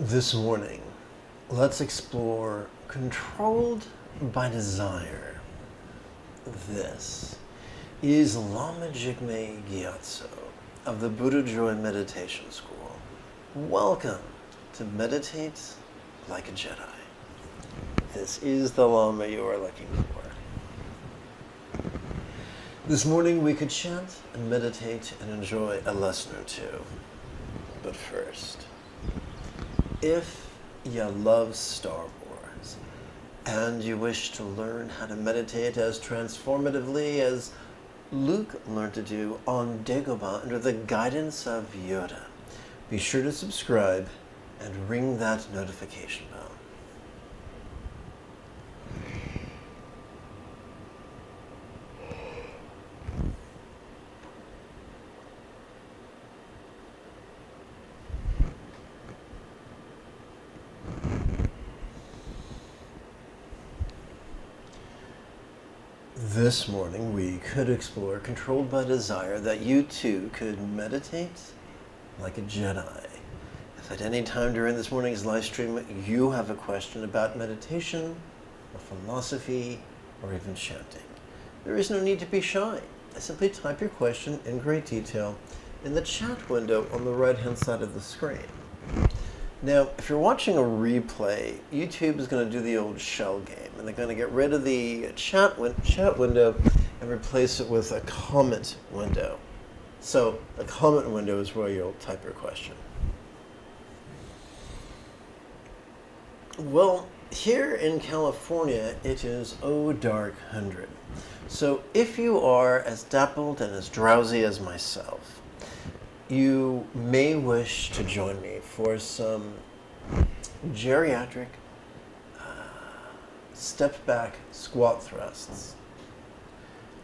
This morning, let's explore controlled by desire. This is Lama Jigme Gyatso of the Buddha Joy Meditation School. Welcome to Meditate Like a Jedi. This is the Lama you are looking for. This morning we could chant and meditate and enjoy a lesson or two. But first, if you love Star Wars and you wish to learn how to meditate as transformatively as Luke learned to do on Dagobah under the guidance of Yoda, be sure to subscribe and ring that notification bell. This morning we could explore controlled by desire that you too could meditate like a Jedi. If at any time during this morning's live stream you have a question about meditation or philosophy or even chanting, there is no need to be shy. Simply type your question in great detail in the chat window on the right hand side of the screen. Now, if you're watching a replay, YouTube is going to do the old shell game, and they're going to get rid of the chat window and replace it with a comment window. So, the comment window is where you'll type your question. Well, here in California, it is dark 100. So, if you are as dappled and as drowsy as myself, you may wish to join me for some geriatric step back squat thrusts.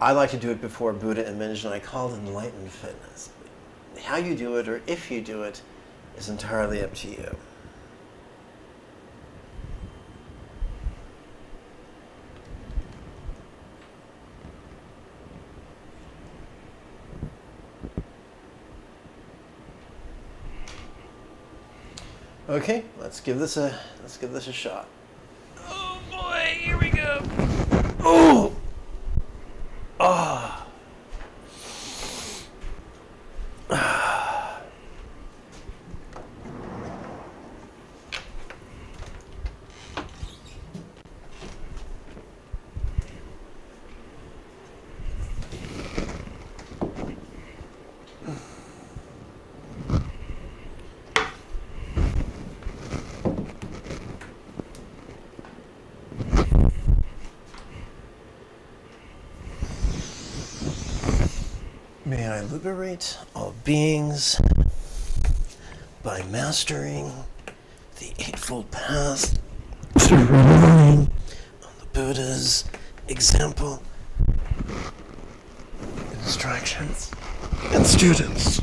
I like to do it before Buddha image, and I call it enlightened fitness. How you do it or if you do it is entirely up to you. Okay, let's give this a shot. Oh boy, here we go. Oh. Ah. May I liberate all beings by mastering the Eightfold Path through relying on the Buddha's example, instructions, and students.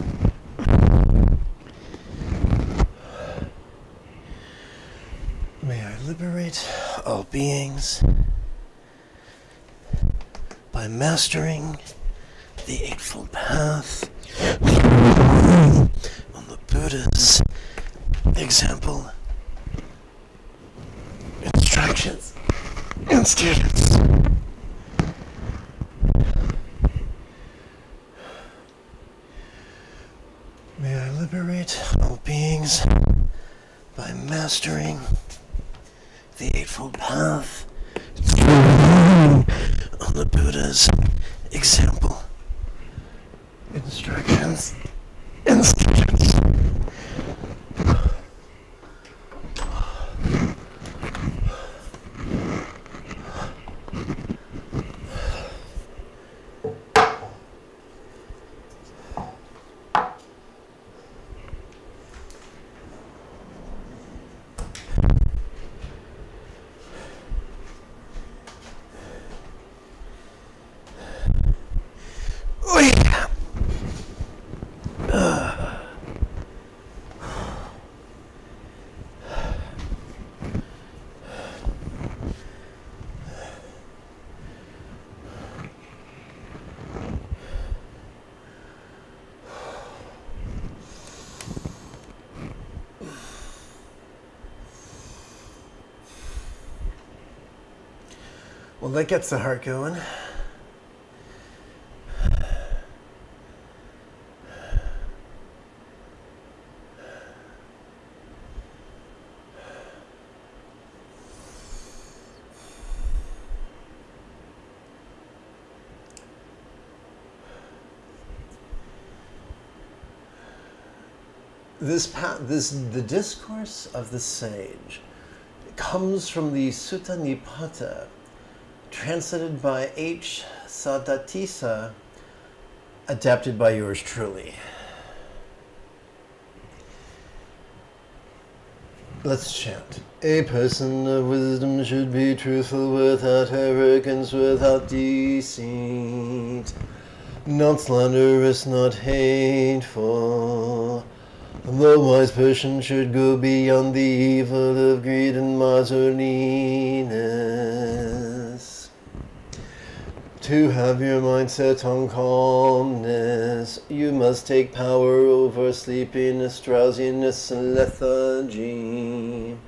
May I liberate all beings by mastering the Eightfold Path on the Buddha's example, instructions, and students. May I liberate all beings by mastering the Eightfold Path on the Buddha's example, instructions, and students. Well, that gets the heart going. The discourse of the sage comes from the Sutta Nipata, translated by H. Sadatisa, adapted by yours truly. Let's chant. A person of wisdom should be truthful without arrogance, without deceit, not slanderous, not hateful. The wise person should go beyond the evil of greed and miserliness. To have your mind set on calmness, you must take power over sleepiness, drowsiness, and lethargy.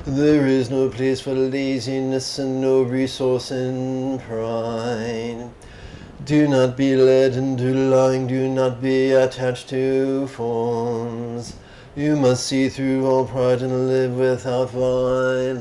There is no place for laziness and no resource in pride. Do not be led into lying, do not be attached to forms. You must see through all pride and live without violence.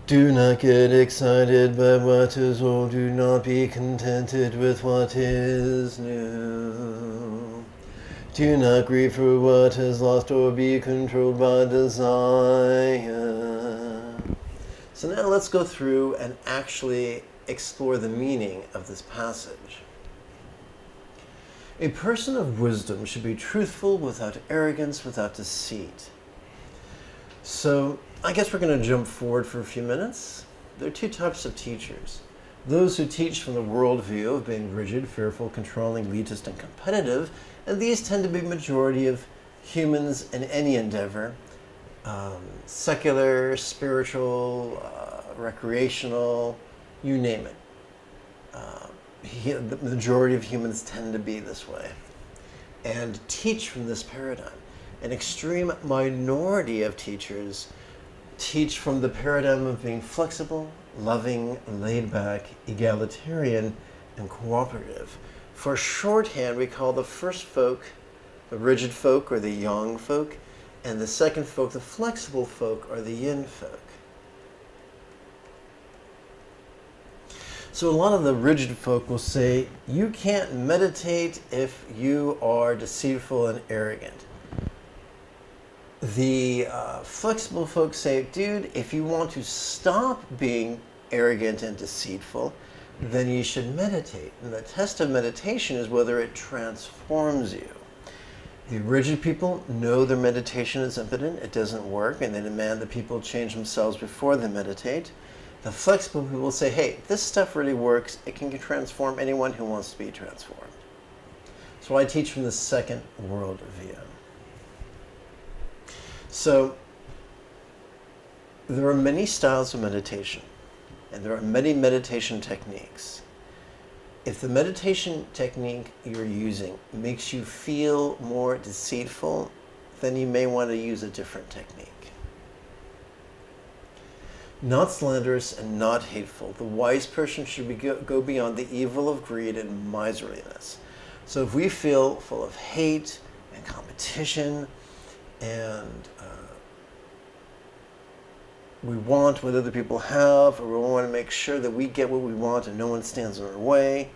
Do not get excited by what is old, do not be contented with what is new. Do not grieve for what is lost or be controlled by desire. So now let's go through and actually explore the meaning of this passage. A person of wisdom should be truthful without arrogance, without deceit. So I guess we're going to jump forward for a few minutes. There are two types of teachers. Those who teach from the worldview of being rigid, fearful, controlling, elitist, and competitive, and these tend to be majority of humans in any endeavor, secular, spiritual, recreational, you name it. The majority of humans tend to be this way and teach from this paradigm. An extreme minority of teachers teach from the paradigm of being flexible, loving, laid back, egalitarian, and cooperative. For shorthand, we call the first folk the rigid folk, or the yang folk, and the second folk, the flexible folk, or the yin folk. So a lot of the rigid folk will say, you can't meditate if you are deceitful and arrogant. The flexible folks say, dude, if you want to stop being arrogant and deceitful, then you should meditate. And the test of meditation is whether it transforms you. The rigid people know their meditation is impotent, it doesn't work, and they demand that people change themselves before they meditate. The flexible people say, hey, this stuff really works, it can transform anyone who wants to be transformed. So I teach from the second world view. So there are many styles of meditation, and there are many meditation techniques. If the meditation technique you're using makes you feel more deceitful, then you may want to use a different technique. Not slanderous and not hateful. The wise person should go beyond the evil of greed and miserliness. So if we feel full of hate and competition and we want what other people have, or we want to make sure that we get what we want and no one stands in our way.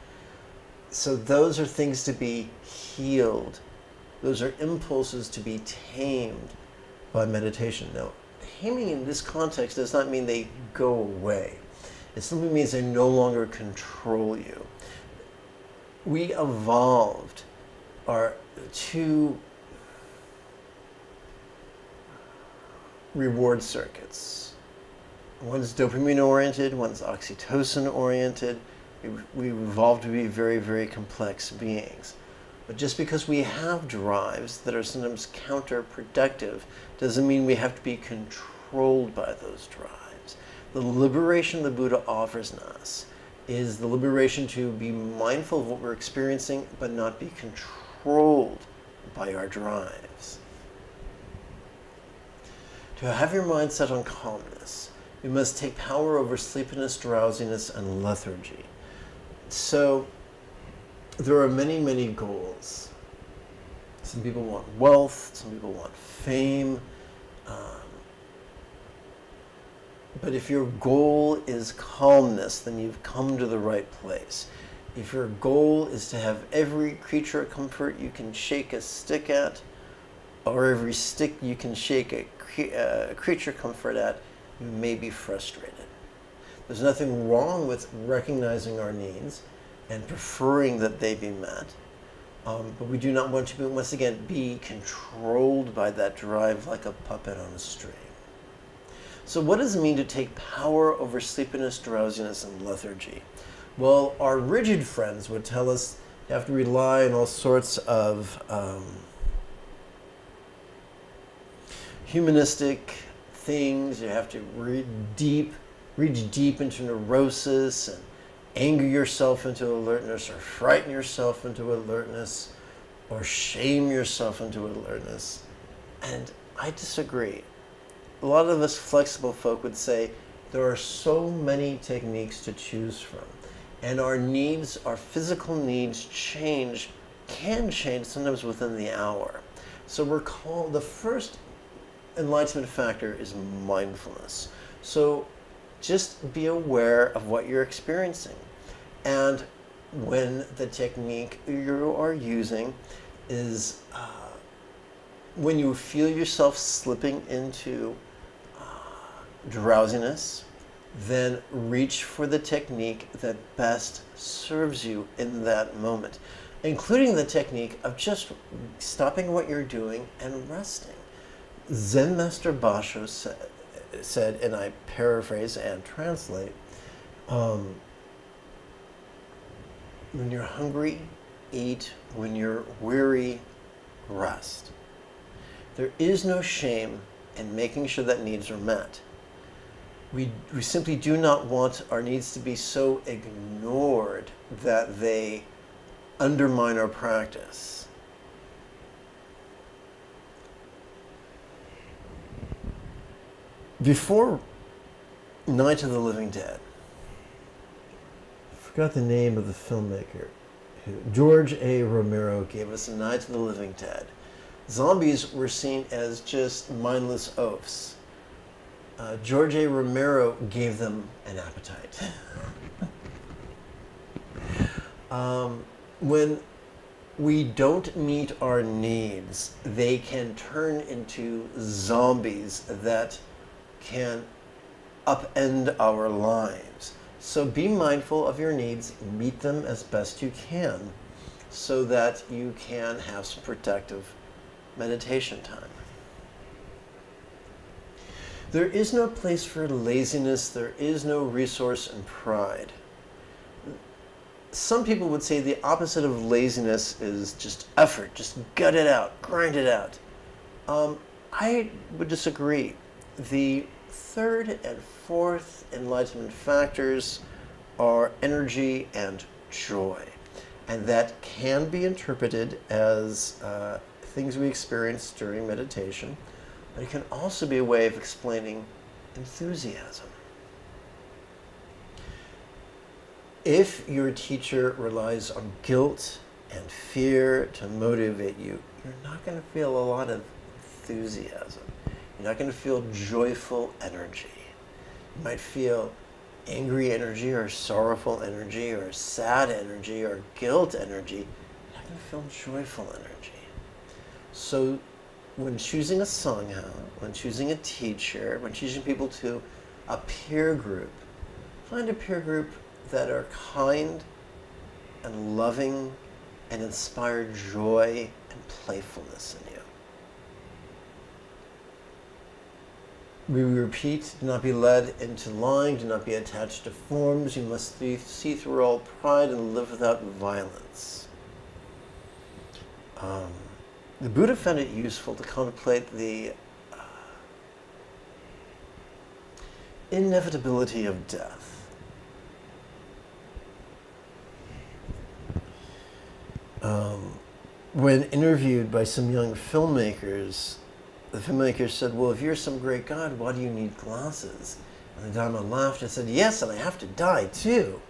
So those are things to be healed. Those are impulses to be tamed by meditation. Now, taming in this context does not mean they go away. It simply means they no longer control you. We evolved our two reward circuits. One's dopamine-oriented, one's oxytocin-oriented. We evolved to be very, very complex beings. But just because we have drives that are sometimes counterproductive doesn't mean we have to be controlled by those drives. The liberation the Buddha offers us is the liberation to be mindful of what we're experiencing, but not be controlled by our drives. To have your mind set on calmness, you must take power over sleepiness, drowsiness, and lethargy. So there are many, many goals. Some people want wealth, some people want fame. But if your goal is calmness, then you've come to the right place. If your goal is to have every creature comfort you can shake a stick at, or every stick you can shake a creature comfort at, you may be frustrated. There's nothing wrong with recognizing our needs and preferring that they be met. But we do not want to, once again, be controlled by that drive like a puppet on a string. So what does it mean to take power over sleepiness, drowsiness, and lethargy? Well, our rigid friends would tell us you have to rely on all sorts of humanistic things. You have to reach deep into neurosis and anger yourself into alertness, or frighten yourself into alertness, or shame yourself into alertness. And I disagree. A lot of us flexible folk would say there are so many techniques to choose from. And our needs, our physical needs can change sometimes within the hour. So the first enlightenment factor is mindfulness. So just be aware of what you're experiencing. And when the technique you are using is when you feel yourself slipping into drowsiness, then reach for the technique that best serves you in that moment, including the technique of just stopping what you're doing and resting. Zen Master Basho said, and I paraphrase and translate, when you're hungry, eat. When you're weary, rest. There is no shame in making sure that needs are met. We simply do not want our needs to be so ignored that they undermine our practice. Before Night of the Living Dead, I forgot the name of the filmmaker, George A. Romero gave us Night of the Living Dead. Zombies were seen as just mindless oafs. George A. Romero gave them an appetite. When we don't meet our needs, they can turn into zombies that can upend our lives. So be mindful of your needs, meet them as best you can, so that you can have some productive meditation time. There is no place for laziness. There is no resource in pride. Some people would say the opposite of laziness is just effort. Just gut it out, grind it out. I would disagree. The third and fourth enlightenment factors are energy and joy. And that can be interpreted as things we experience during meditation. But it can also be a way of explaining enthusiasm. If your teacher relies on guilt and fear to motivate you, you're not going to feel a lot of enthusiasm. You're not going to feel joyful energy. You might feel angry energy or sorrowful energy or sad energy or guilt energy. You're not going to feel joyful energy. So when choosing a sangha, when choosing a teacher, when choosing people to a peer group, find a peer group that are kind and loving and inspire joy and playfulness in you. We repeat, do not be led into lying, do not be attached to forms. You must see through all pride and live without violence. The Buddha found it useful to contemplate the inevitability of death. When interviewed by some young filmmakers, the filmmaker said, well, if you're some great god, why do you need glasses? And the Dharma laughed and said, yes, and I have to die too.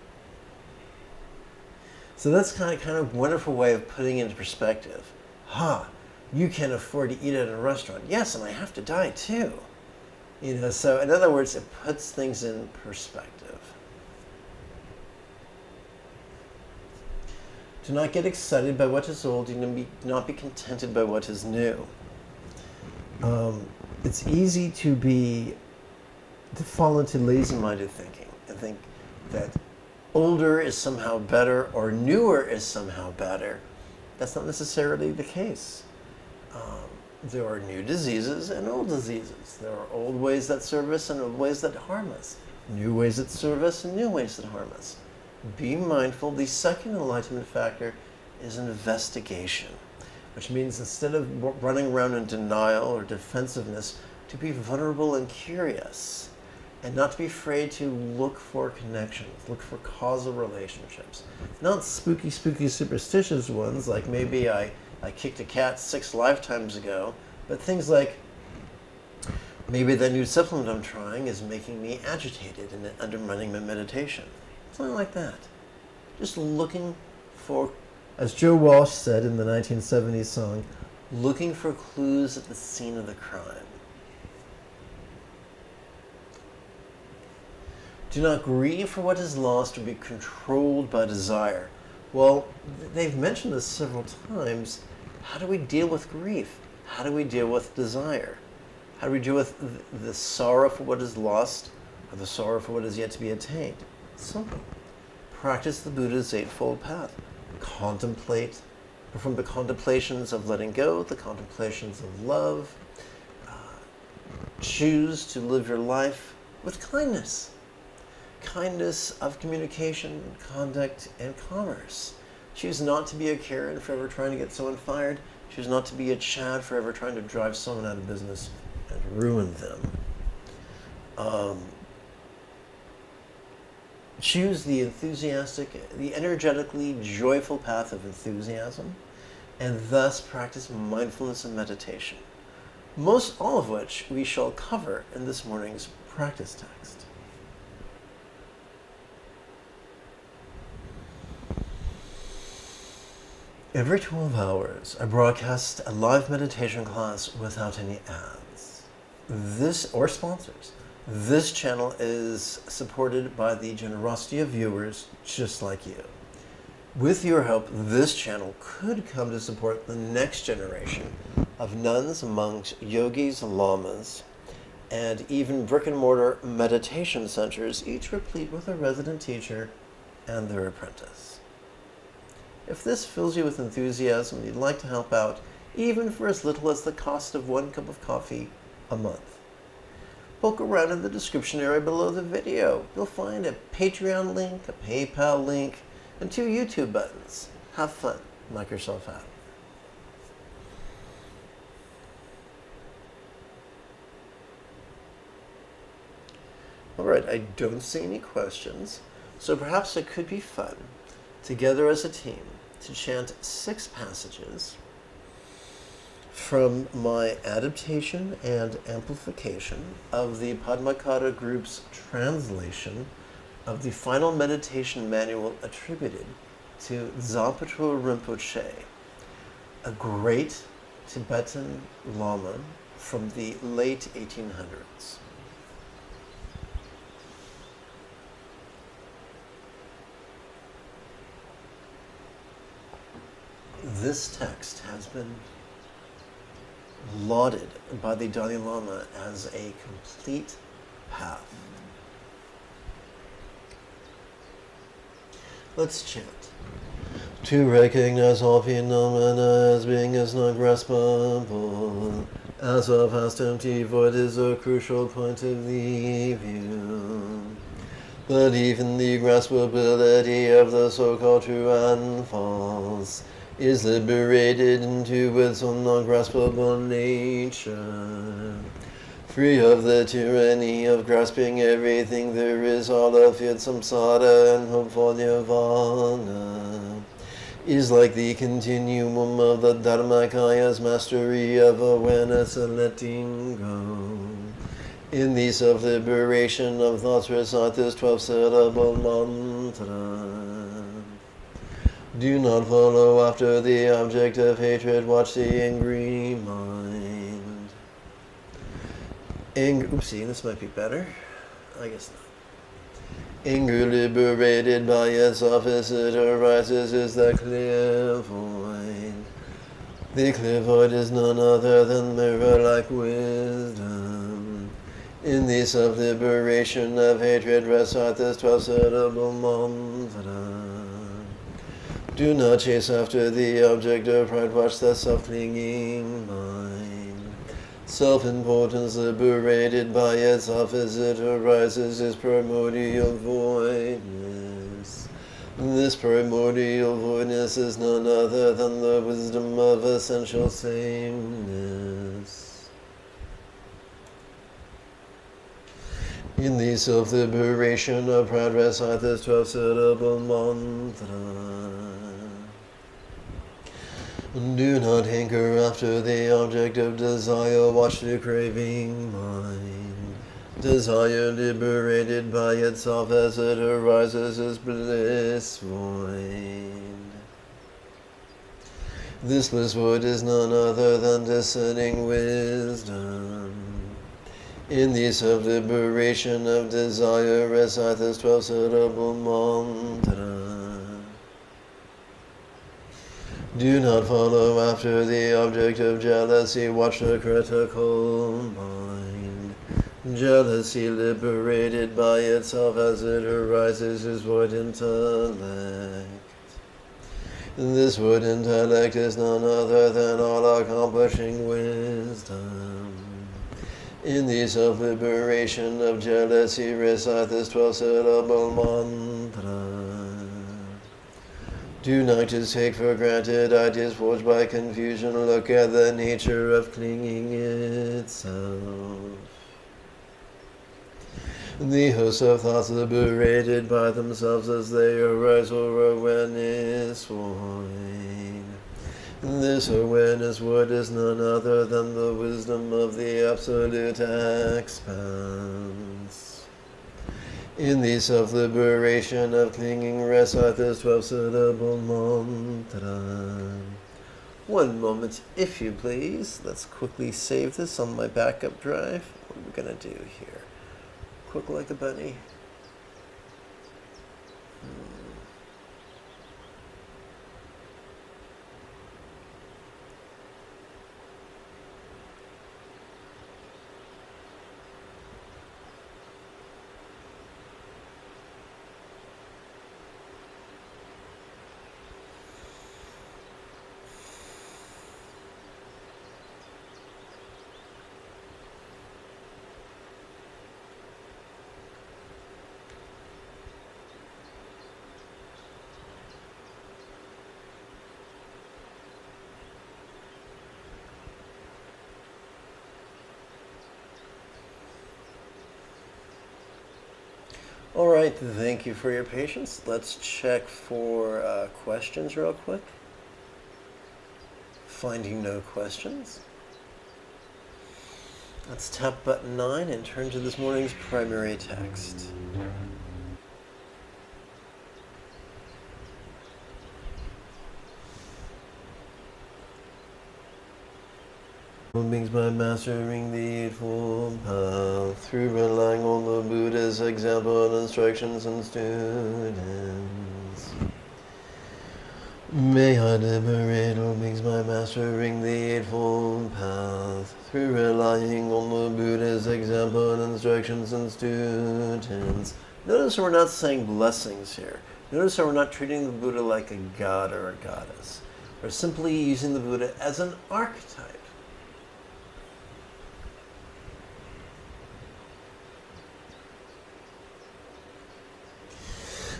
So that's kind of wonderful way of putting it into perspective. You can't afford to eat at a restaurant. Yes, and I have to die too. So in other words, it puts things in perspective. Do not get excited by what is old. Do not be contented by what is new. It's easy to fall into lazy-minded thinking and think that older is somehow better or newer is somehow better. That's not necessarily the case. There are new diseases and old diseases. There are old ways that serve us and old ways that harm us. New ways that serve us and new ways that harm us. Be mindful. The second enlightenment factor is investigation, which means instead of running around in denial or defensiveness, to be vulnerable and curious, and not to be afraid to look for connections, look for causal relationships. Not spooky, superstitious ones, like maybe I kicked a cat 6 lifetimes ago, but things like maybe that new supplement I'm trying is making me agitated and undermining my meditation. Something like that. Just looking for, as Joe Walsh said in the 1970s song, looking for clues at the scene of the crime. Do not grieve for what is lost or be controlled by desire. Well, they've mentioned this several times. How do we deal with grief? How do we deal with desire? How do we deal with the sorrow for what is lost or the sorrow for what is yet to be attained? Simple. Practice the Buddha's Eightfold Path. Contemplate, perform the contemplations of letting go, the contemplations of love. Choose to live your life with kindness. Kindness of communication, conduct, and commerce. Choose not to be a Karen forever trying to get someone fired. Choose not to be a Chad forever trying to drive someone out of business and ruin them. Choose the enthusiastic, the energetically joyful path of enthusiasm, and thus practice mindfulness and meditation. Most all of which we shall cover in this morning's practice text. Every 12 hours, I broadcast a live meditation class without any ads. Or sponsors. This channel is supported by the generosity of viewers just like you. With your help, this channel could come to support the next generation of nuns, monks, yogis, lamas, and even brick-and-mortar meditation centers, each replete with a resident teacher and their apprentice. If this fills you with enthusiasm, you'd like to help out, even for as little as the cost of 1 cup of coffee a month. Poke around in the description area below the video. You'll find a Patreon link, a PayPal link, and 2 YouTube buttons. Have fun. Knock yourself out. Alright, I don't see any questions, so perhaps it could be fun, together as a team, to chant 6 passages from my adaptation and amplification of the Padmakara group's translation of the final meditation manual attributed to Dzogchen Rinpoche, a great Tibetan Lama from the late 1800s. This text has been lauded by the Dalai Lama as a complete path. Let's chant. To recognize all phenomena as being is not graspable, as well past empty void is a crucial point of the view. But even the graspability of the so-called true and false is liberated into its own non-graspable nature. Free of the tyranny of grasping everything there is, all of its samsara and hope for nirvana. is like the continuum of the Dharmakaya's mastery of awareness and letting go. In the self-liberation of thoughts, recite this 12-syllable mantra. Do not follow after the object of hatred, watch the angry mind. Oopsie, this might be better. I guess not. Anger liberated by itself as it arises is the clear void. The clear void is none other than mirror-like wisdom. In the self-liberation of hatred, recite this 12-syllable mantra. Do not chase after the object of pride, watch the self-clinging mind. Self-importance liberated by itself as it arises is primordial voidness. This primordial voidness is none other than the wisdom of essential sameness. In the self-liberation of pride, recite this 12-syllable mantra. Do not hanker after the object of desire, watch the craving mind. Desire liberated by itself as it arises is bliss void. This bliss void is none other than discerning wisdom. In the self-liberation of desire, recite this 12-syllable mantra. Do not follow after the object of jealousy, watch the critical mind. Jealousy liberated by itself as it arises is void intellect. This void intellect is none other than all-accomplishing wisdom. In the self-liberation of jealousy, recite this 12-syllable mantra. Do not just take for granted ideas forged by confusion. Look at the nature of clinging itself. The host of thoughts liberated by themselves as they arise or awareness void. This awareness void is none other than the wisdom of the absolute expanse. In the self-liberation of clinging, recite this 12-syllable mantra. One moment, if you please. Let's quickly save this on my backup drive. What are we going to do here? Quick like a bunny. All right, thank you for your patience. Let's check for questions real quick. Finding no questions. Let's tap button 9 and turn to this morning's primary text. Beings by mastering the Eightfold Path through relying on the Buddha's example and instructions and students. May I liberate all beings by mastering the Eightfold Path through relying on the Buddha's example and instructions and students. Notice we're not saying blessings here. Notice how we're not treating the Buddha like a god or a goddess. We're simply using the Buddha as an archetype.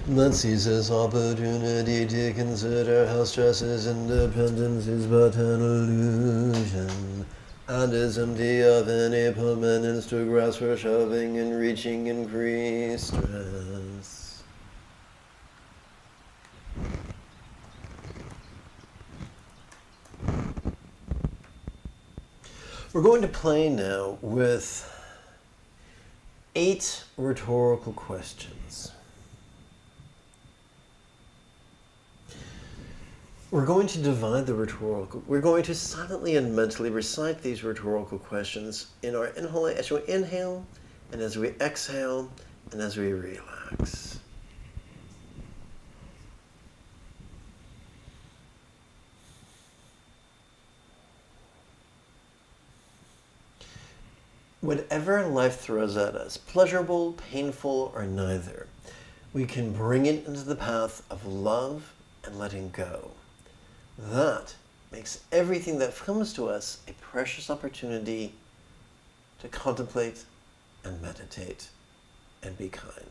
Let's seize this opportunity to consider how stress's independence is but an illusion, and is empty of any permanence to grasp for shoving and reaching increased stress. We're going to play now with 8 rhetorical questions. We're going to divide the rhetorical. We're going to silently and mentally recite these rhetorical questions in our inhale, as we inhale, and as we exhale, and as we relax. Whatever life throws at us, pleasurable, painful, or neither, we can bring it into the path of love and letting go. That makes everything that comes to us a precious opportunity to contemplate and meditate and be kind.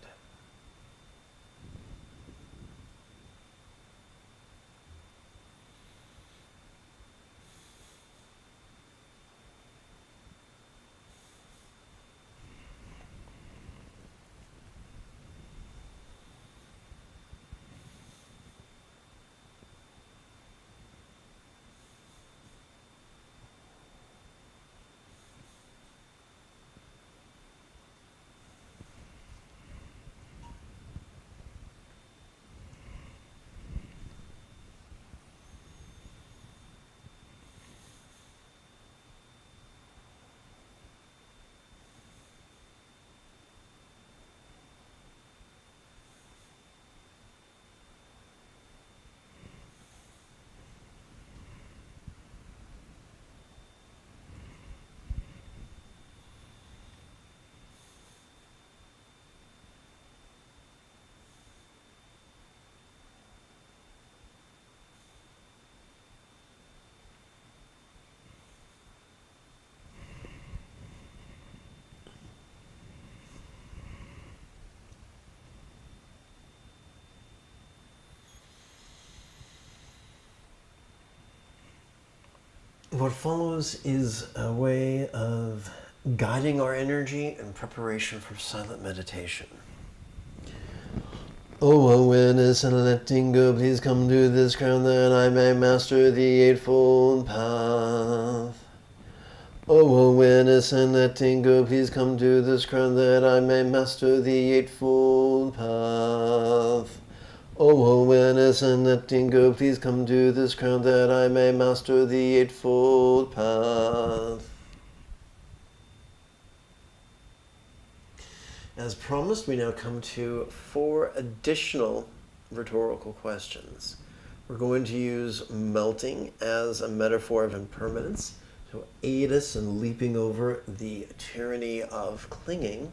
What follows is a way of guiding our energy in preparation for silent meditation. Oh, awareness and letting go, please come to this ground that I may master the Eightfold Path. Oh, awareness and letting go, please come to this ground that I may master the Eightfold Path. Oh, awareness and letting go, please come to this ground that I may master the Eightfold Path. As promised, we now come to 4 additional rhetorical questions. We're going to use melting as a metaphor of impermanence to aid us in leaping over the tyranny of clinging.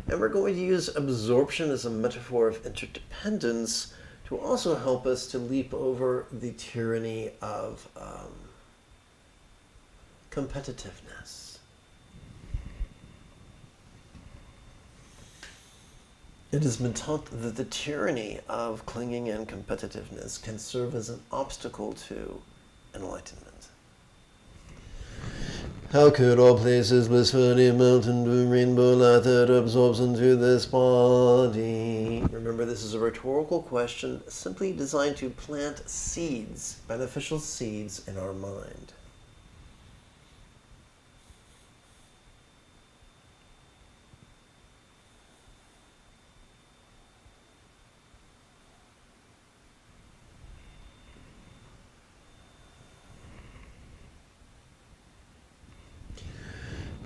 And we're going to use absorption as a metaphor of interdependence to also help us to leap over the tyranny of competitiveness. It has been taught that the tyranny of clinging and competitiveness can serve as an obstacle to enlightenment. How could all places blissfully melt into rainbow light that absorbs into this body? Remember, this is a rhetorical question simply designed to plant seeds, beneficial seeds in our mind.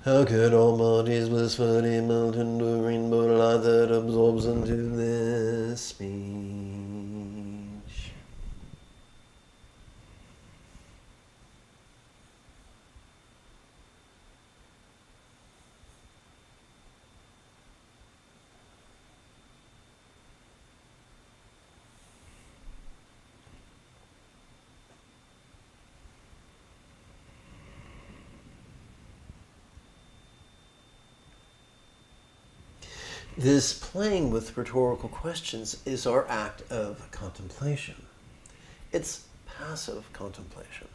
How could all bodies blissfully melt into rainbow light that absorbs into this speech? This playing with rhetorical questions is our act of contemplation. It's passive contemplation.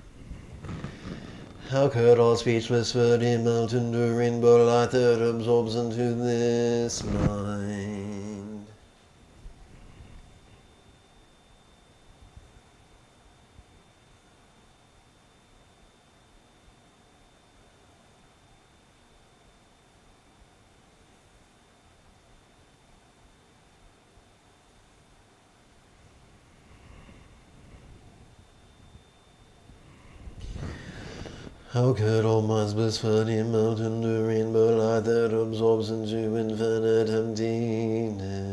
How could all speech blissfully melt into rainbow light that absorbs into this mind? How could all Mars bliss funny mountain the rainbow light that absorbs into infinite emptiness?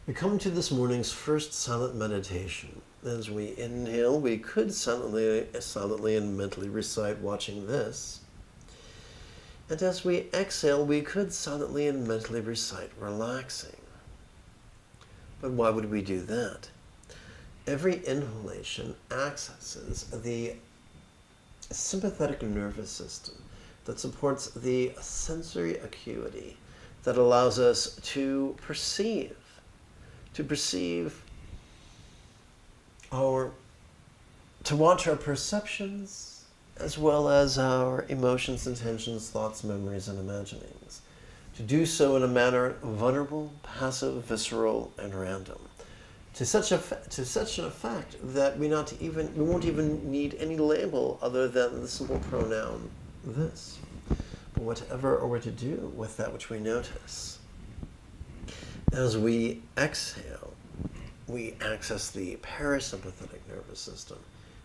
We come to this morning's first silent meditation. As we inhale, we could silently and mentally recite watching this. And as we exhale, we could silently and mentally recite relaxing. But why would we do that? Every inhalation accesses the sympathetic nervous system that supports the sensory acuity that allows us to perceive to watch our perceptions as well as our emotions, intentions, thoughts, memories, and imaginings. To do so in a manner vulnerable, passive, visceral, and random. To such an effect that we won't even need any label other than the simple pronoun this. But whatever are we to do with that which we notice? As we exhale, we access the parasympathetic nervous system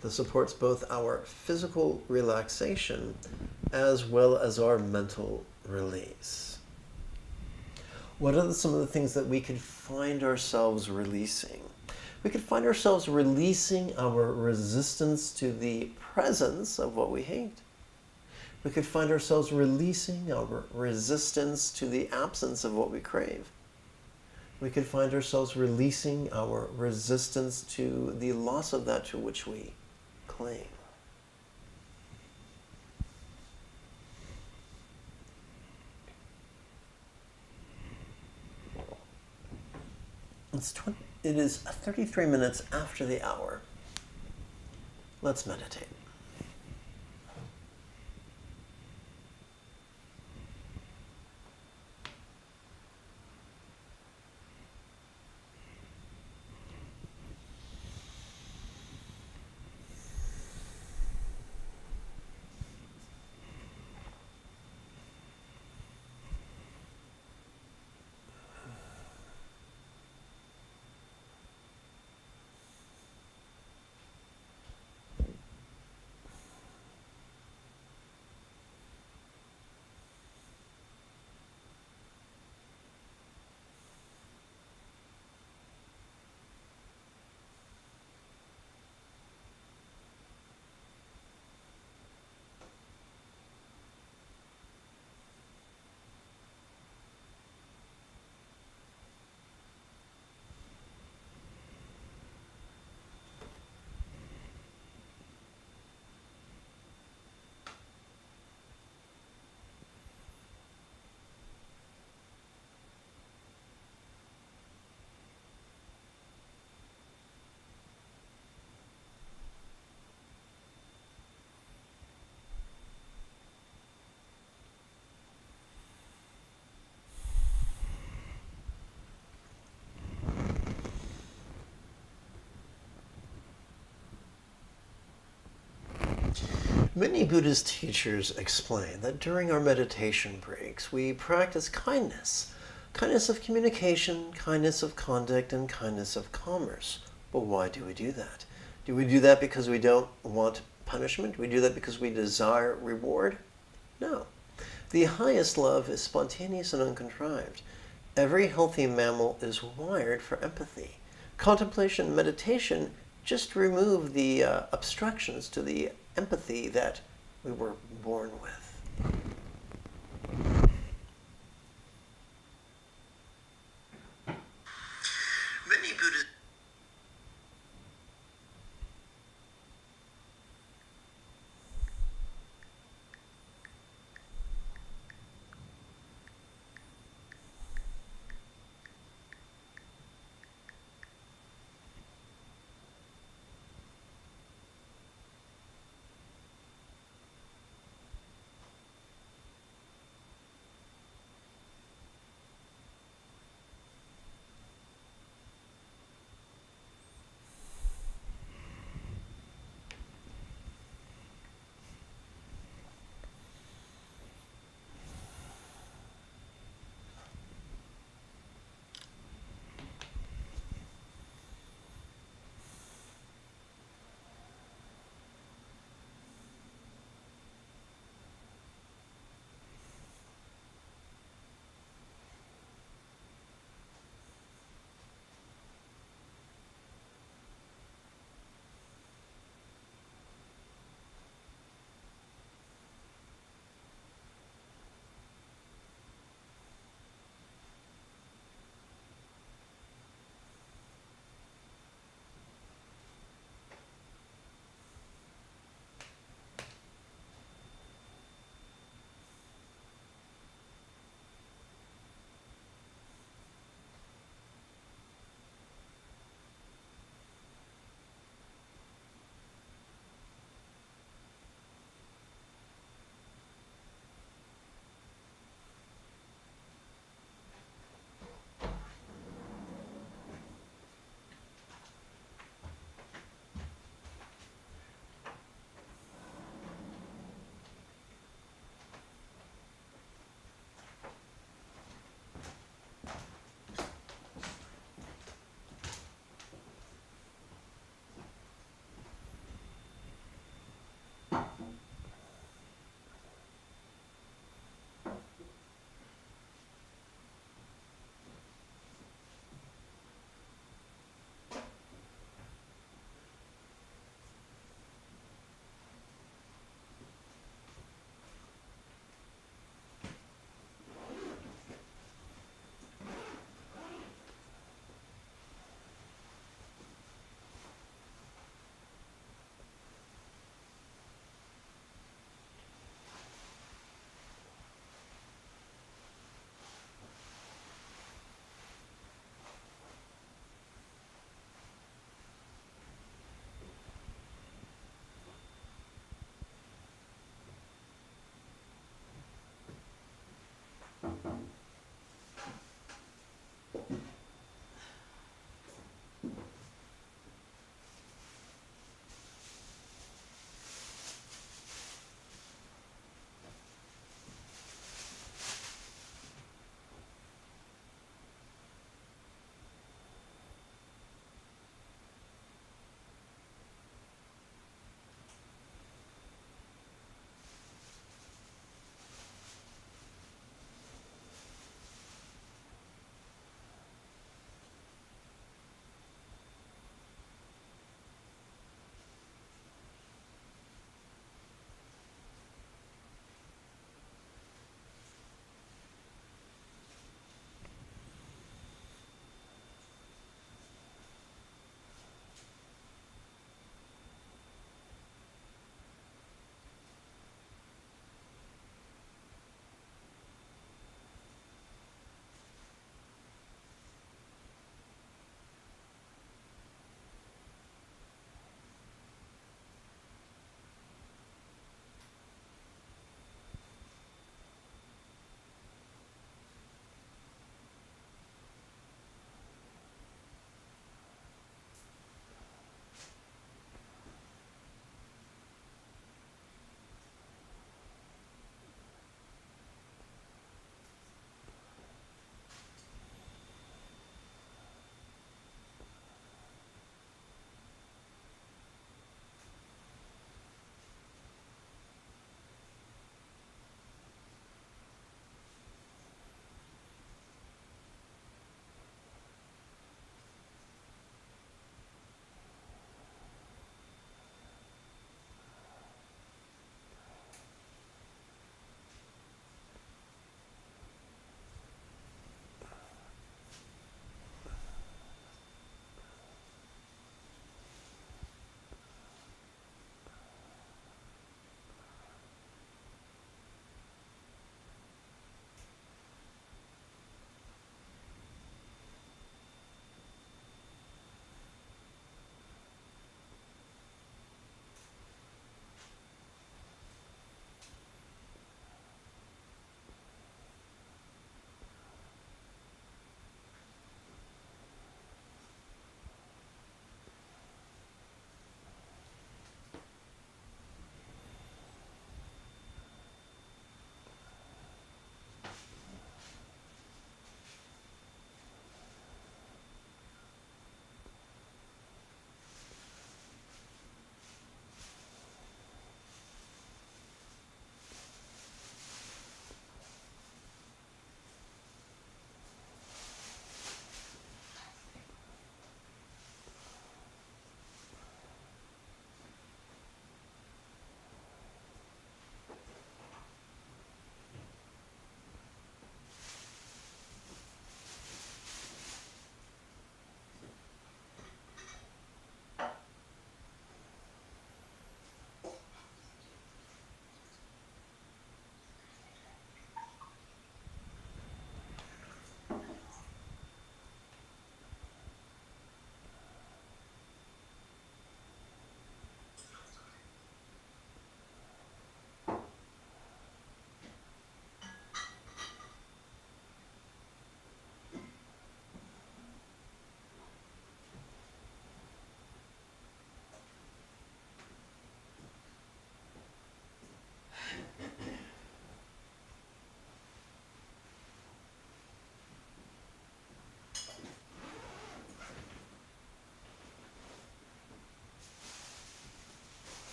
that supports both our physical relaxation as well as our mental release. What are some of the things that we could find ourselves releasing? We could find ourselves releasing our resistance to the presence of what we hate. We could find ourselves releasing our resistance to the absence of what we crave. We could find ourselves releasing our resistance to the loss of that to which we cling. It is 33 minutes after the hour. Let's meditate. Many Buddhist teachers explain that during our meditation breaks, we practice kindness. Kindness of communication, kindness of conduct, and kindness of commerce. But why do we do that? Do we do that because we don't want punishment? Do we do that because we desire reward? No. The highest love is spontaneous and uncontrived. Every healthy mammal is wired for empathy. Contemplation and meditation just remove the obstructions to the empathy that we were born with. Many Buddhist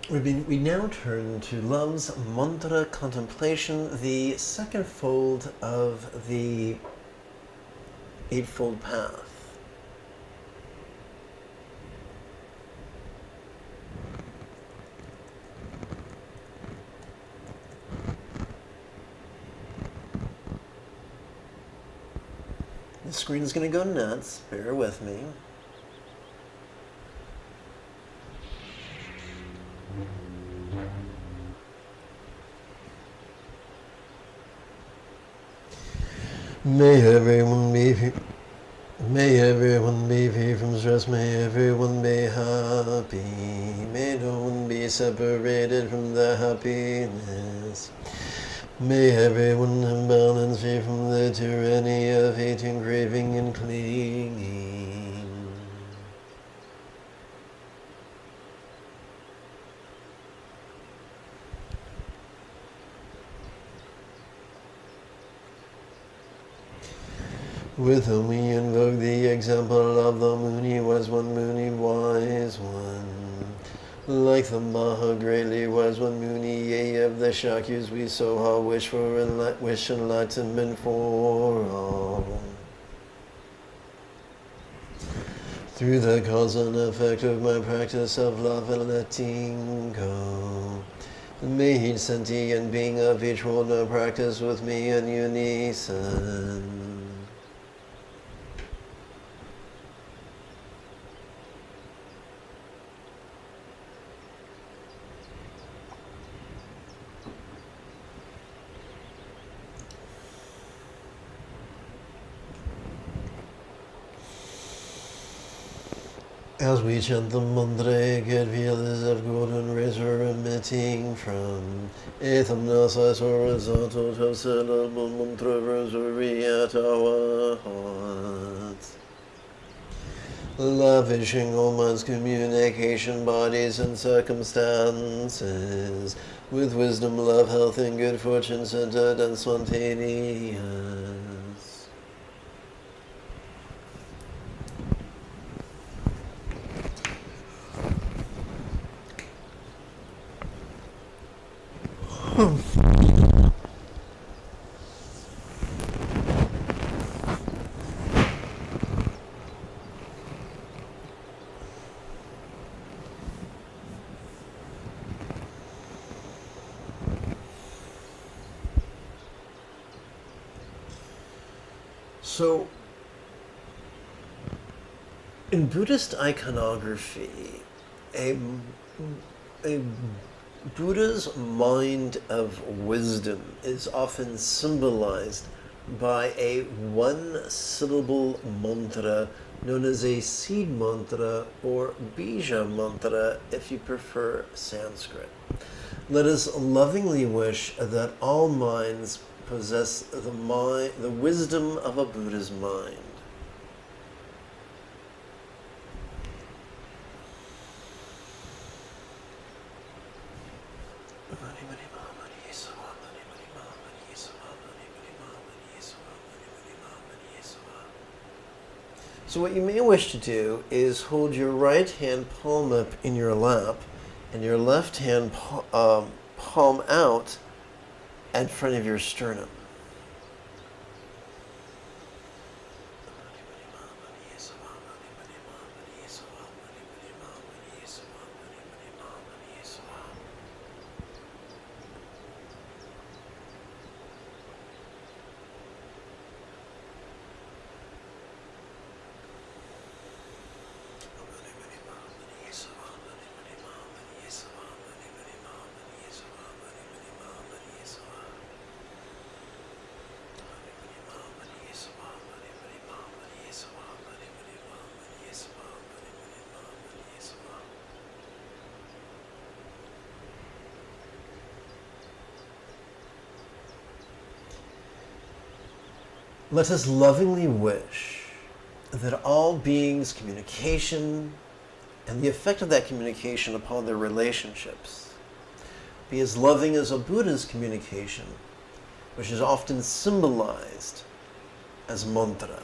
We now turn to love's mantra contemplation, the second fold of the Eightfold Path. The screen is going to go nuts. Bear with me. May everyone be free from stress. May everyone be happy. May no one be separated from their happiness. May everyone have balance, free from the tyranny of hating, craving, and clinging. With whom we invoke the example of the Muni was one, Muni wise one. Like the Maha greatly wise one, Muni, yea, of the Shakyas we so how wish enlightenment for all. Through the cause and effect of my practice of love and letting go, may each sentient being of each world now practice with me in unison. As we chant the mantra, get feelings of golden rays are emitting from Etham Nasas horizontal to syllable mantra rosary at our hearts. Lavishing all minds, communication, bodies, and circumstances with wisdom, love, health, and good fortune centered and spontaneous. So, in Buddhist iconography, a Buddha's mind of wisdom is often symbolized by a one-syllable mantra known as a seed mantra or bija mantra if you prefer Sanskrit. Let us lovingly wish that all minds possess the wisdom of a Buddha's mind. So what you may wish to do is hold your right hand palm up in your lap and your left hand palm out in front of your sternum. Let us lovingly wish that all beings' communication and the effect of that communication upon their relationships be as loving as a Buddha's communication, which is often symbolized as mantra.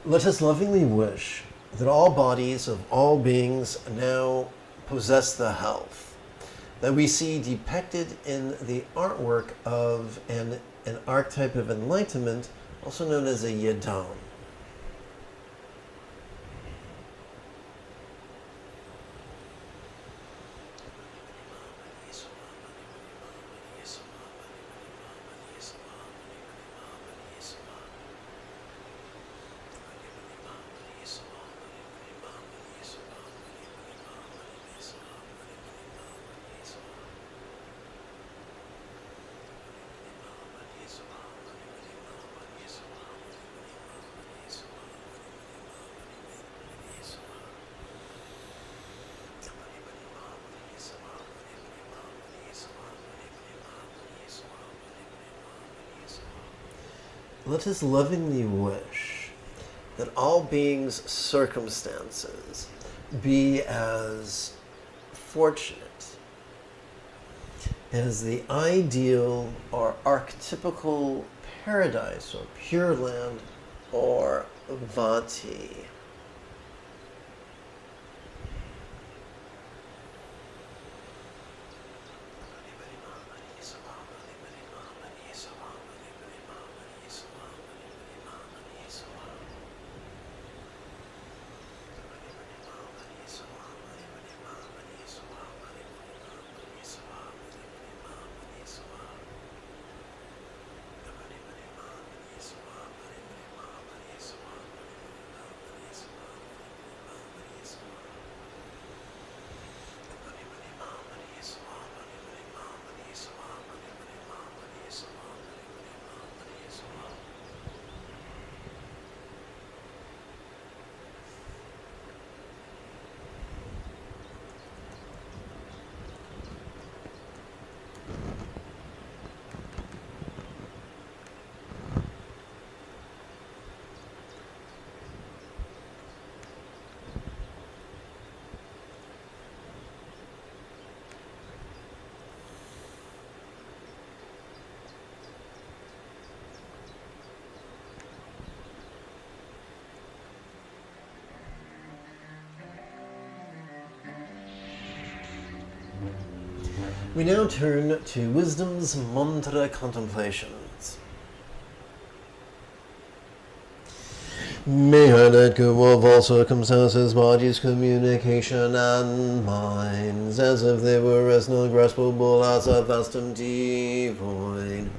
Let us lovingly wish that all bodies of all beings now possess the health that we see depicted in the artwork of an archetype of enlightenment, also known as a Yidam. Let us lovingly wish that all beings' circumstances be as fortunate as the ideal or archetypical paradise or pure land or vati. We now turn to Wisdom's mantra contemplations. May I let go of all circumstances, bodies, communication, and minds, as if they were as non-graspable as a vast empty void,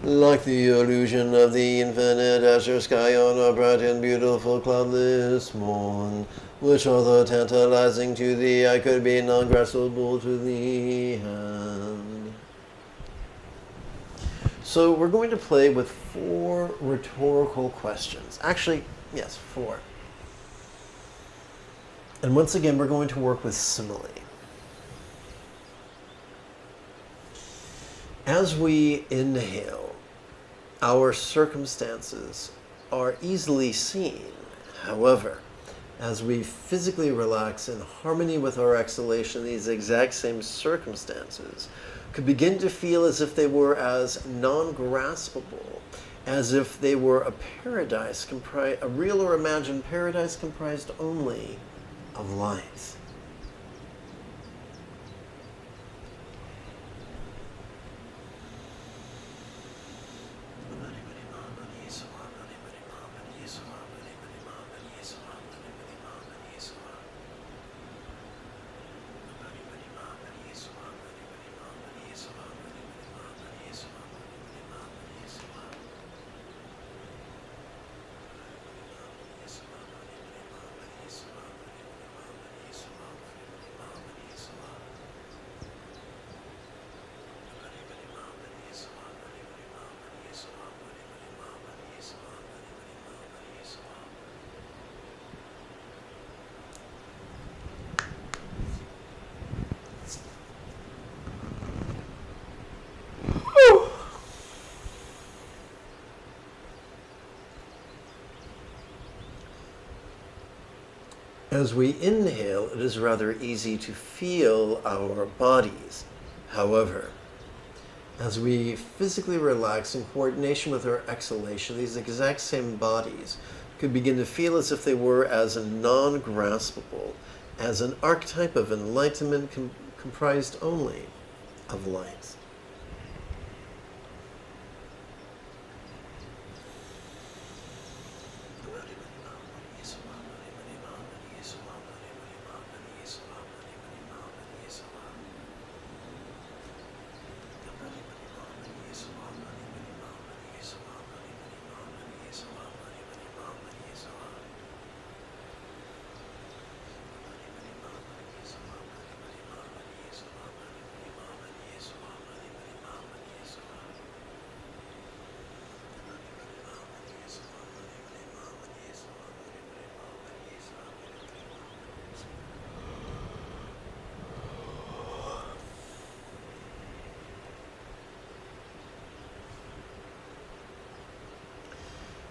like the illusion of the infinite azure sky on a bright and beautiful cloudless morn, which although tantalizing to the eye could be non-graspable to the hand. So we're going to play with 4 rhetorical questions. Actually, yes, 4. And once again, we're going to work with simile. As we inhale, our circumstances are easily seen. However, as we physically relax in harmony with our exhalation, these exact same circumstances could begin to feel as if they were as non-graspable, as if they were a paradise, a real or imagined paradise comprised only of light. As we inhale, it is rather easy to feel our bodies. However, as we physically relax in coordination with our exhalation, these exact same bodies could begin to feel as if they were as non-graspable as an archetype of enlightenment comprised only of light.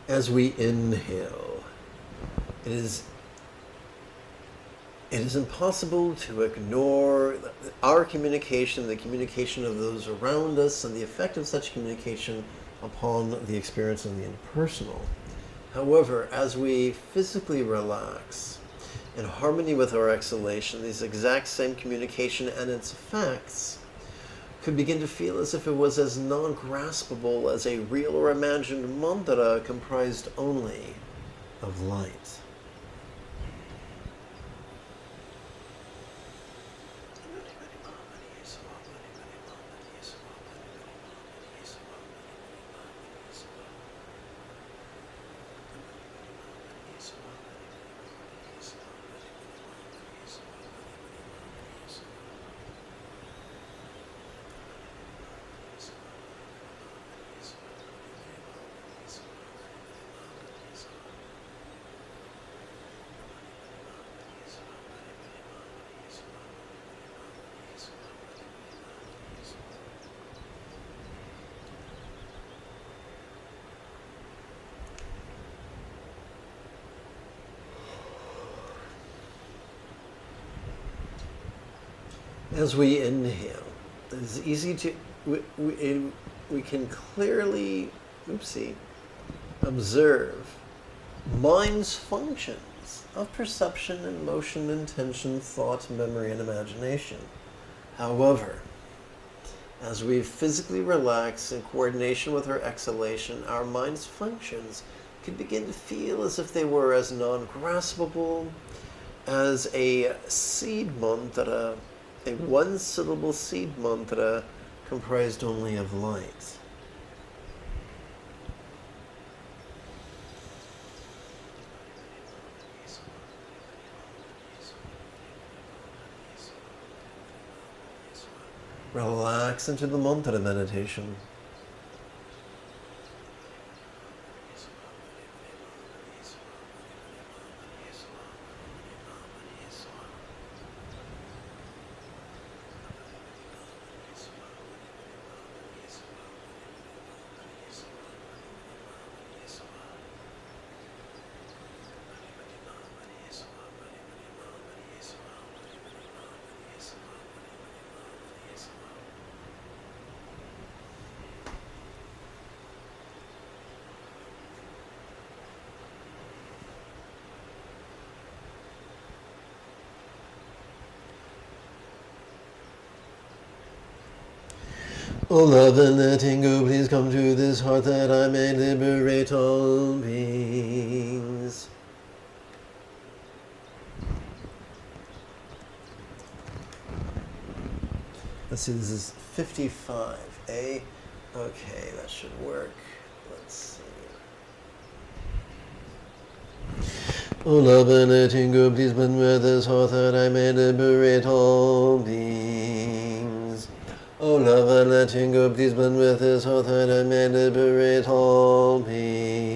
As we inhale, it is impossible to ignore our communication, the communication of those around us, and the effect of such communication upon the experience of the impersonal. However, as we physically relax in harmony with our exhalation, these exact same communication and its effects could begin to feel as if it was as non-graspable as a real or imagined mandala comprised only of light. As we inhale, it's easy to, we can clearly, observe mind's functions of perception, emotion, intention, thought, memory, and imagination. However, as we physically relax in coordination with our exhalation, our mind's functions can begin to feel as if they were as non-graspable as a seed mantra, a one-syllable seed mantra comprised only of light. Relax into the mantra meditation. O love and letting go, please come to this heart that I may liberate all beings. Let's see, this is 55A. Okay, that should work. Let's see. O love and letting go, please come with this heart that I may liberate all beings. O love and letting go, please blend with his heart that I may liberate all beings.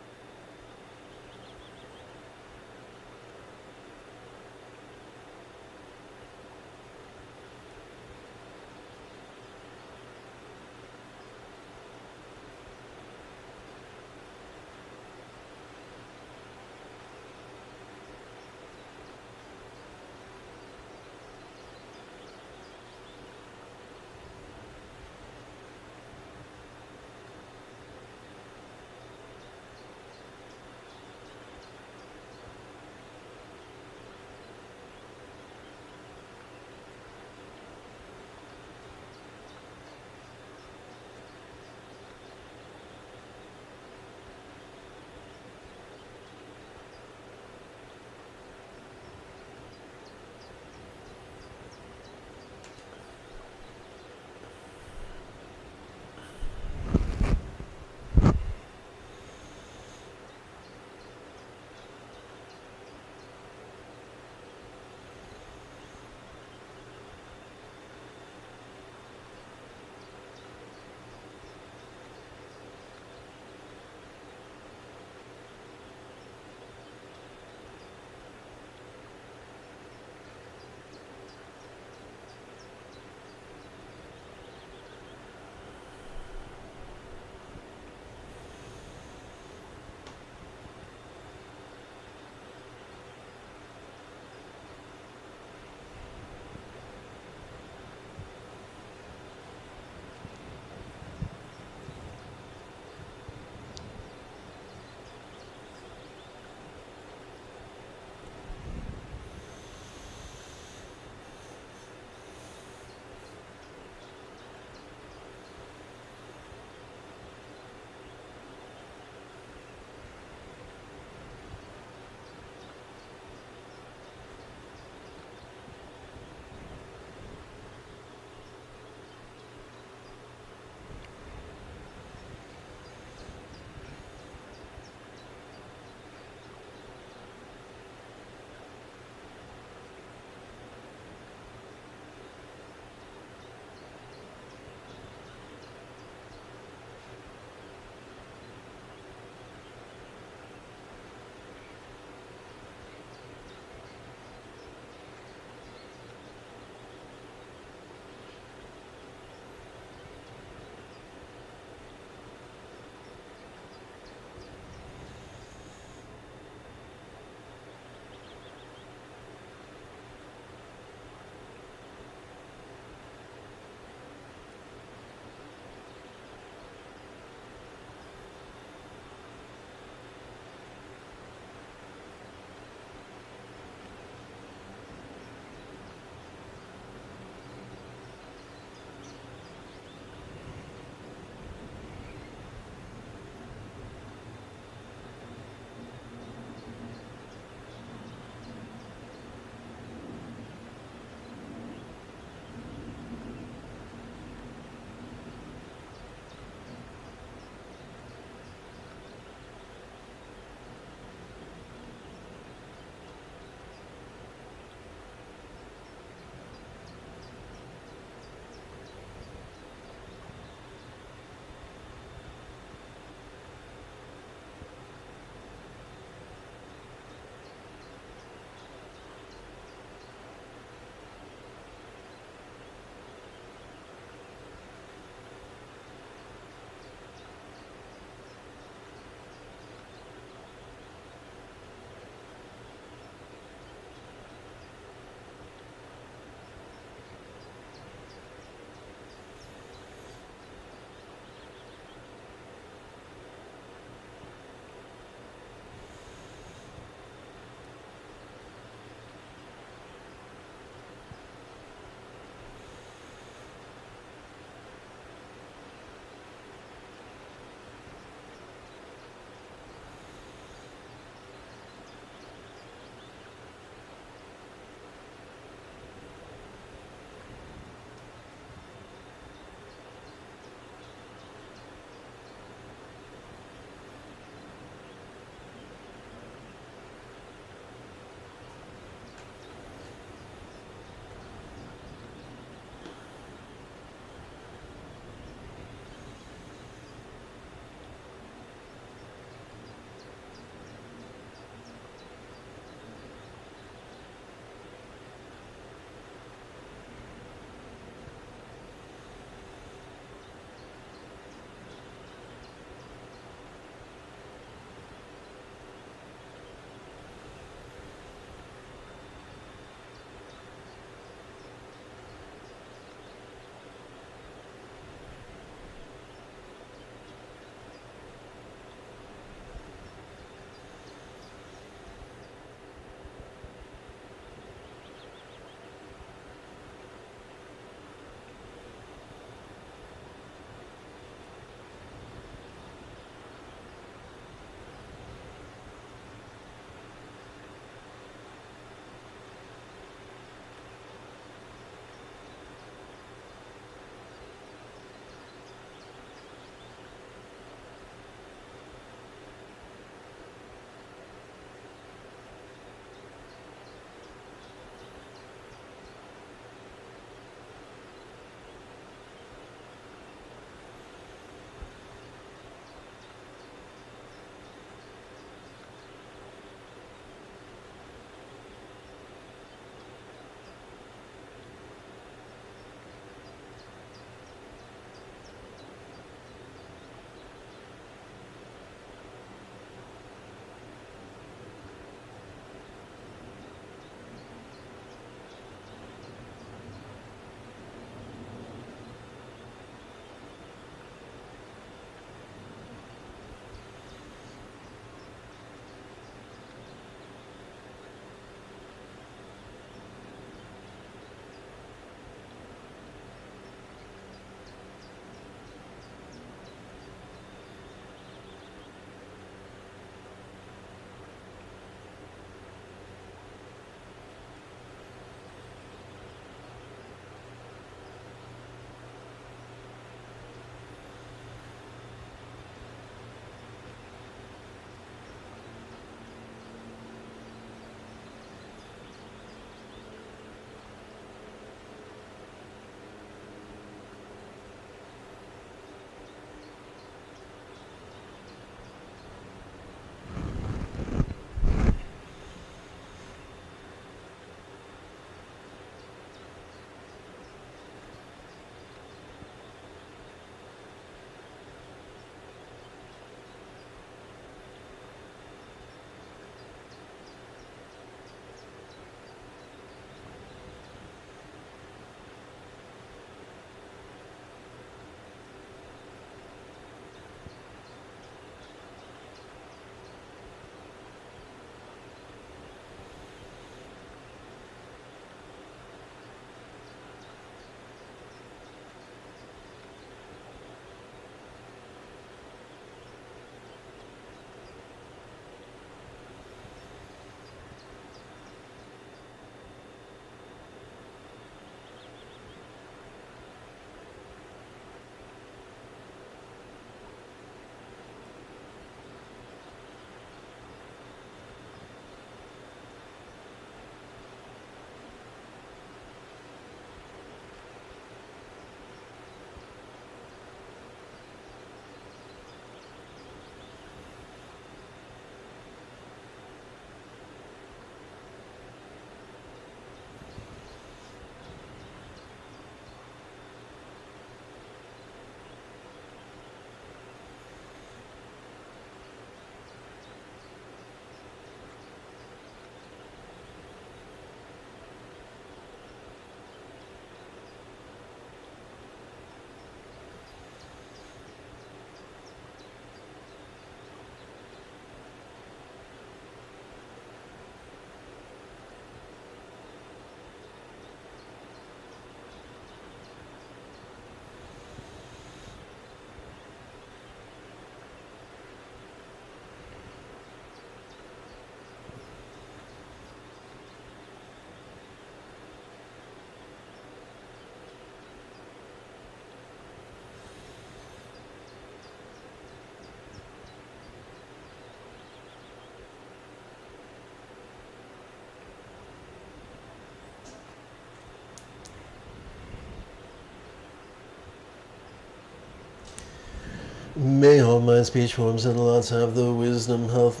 May all my speech forms and lots have the wisdom, health,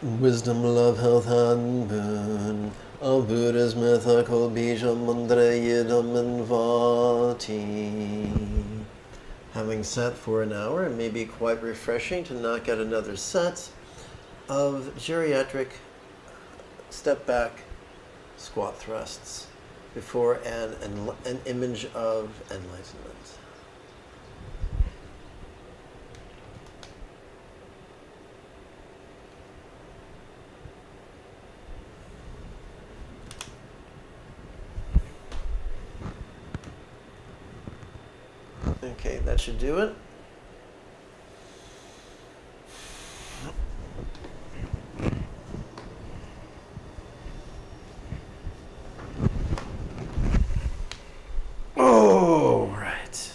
wisdom, love, health, and boon of Buddha's mythical bija mantra yidam and vati. Having sat for an hour, it may be quite refreshing to knock out another set of geriatric step back squat thrusts before an image of enlightenment. Okay, that should do it. Oh, right.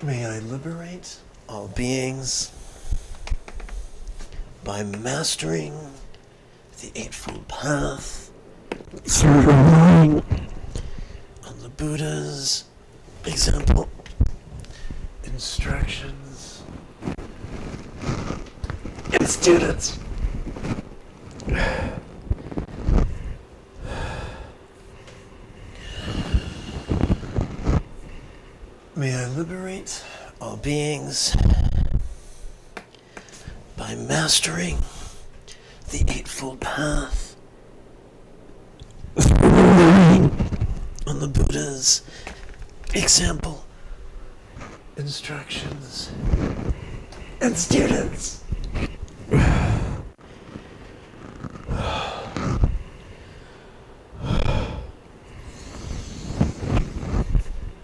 May I liberate all beings by mastering the Eightfold Path through relying on the Buddha's example, instructions, and students. May I liberate all beings by mastering the Eightfold Path through relying on the Buddha's example, instructions, and students.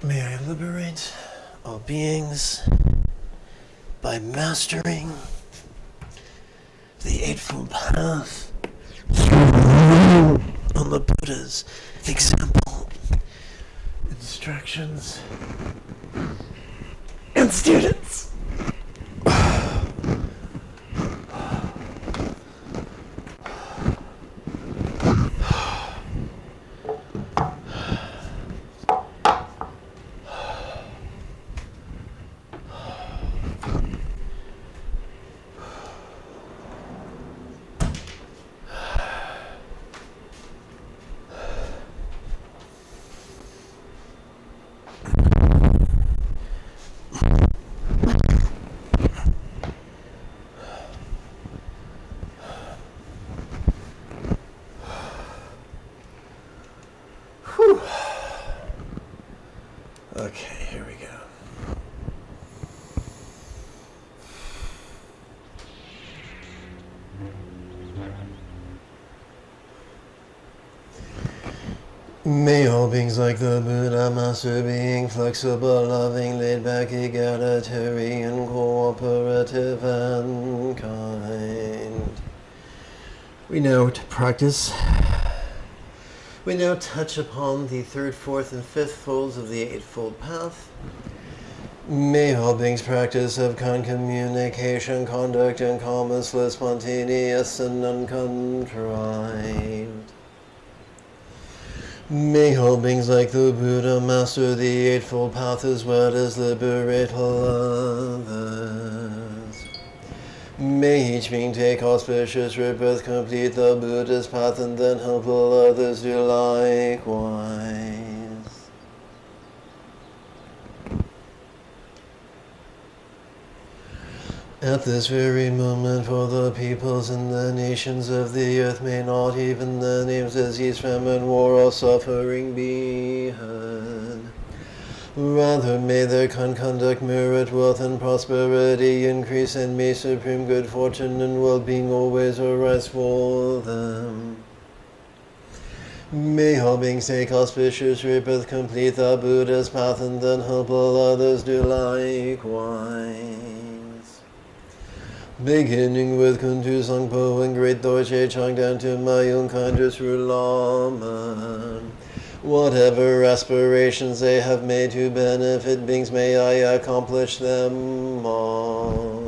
May I liberate all beings by mastering the Eightfold Path through relying on the Buddha's example, instructions, and students. Okay, here we go. May all beings like the Buddha Master being flexible, loving, laid back, egalitarian, cooperative, and kind. We now touch upon the third, fourth, and fifth folds of the Eightfold Path. May all beings practice of kind communication, conduct, and calmness, spontaneous and uncontrived. May all beings like the Buddha master the Eightfold Path as well as liberate all others. May each being take auspicious rebirth, complete the Buddhist path, and then help all others do likewise. At this very moment, for the peoples and the nations of the earth, may not even the names disease, famine, war, or suffering be heard. Rather may their conduct merit wealth and prosperity, increase, and may supreme good fortune and well-being always arise for them. May all beings take auspicious rebirth, complete the Buddha's path, and then help all others do likewise. Beginning with Kuntu Sangpo and Great Dorje Chang down to my own kind true Lama. Whatever aspirations they have made to benefit beings, may I accomplish them all.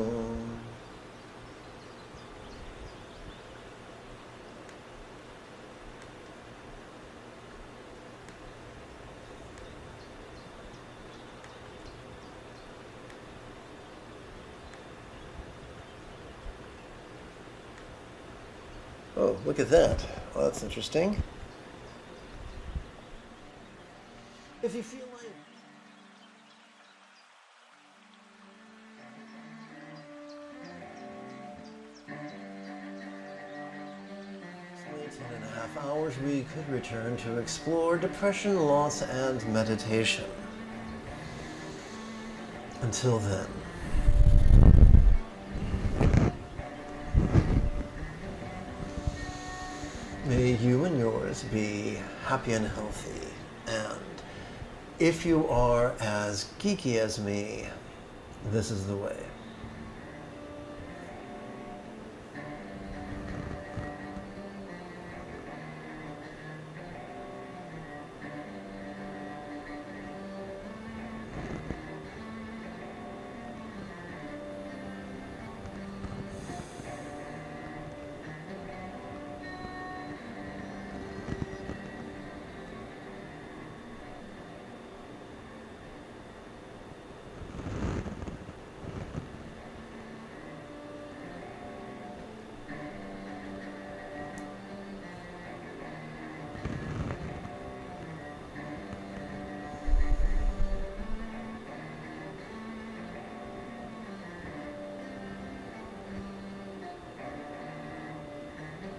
Oh, look at that. Well, that's interesting. If you feel like... It's 10.5 hours, we could return to explore depression, loss, and meditation. Until then. May you and yours be happy and healthy, and if you are as geeky as me, this is the way.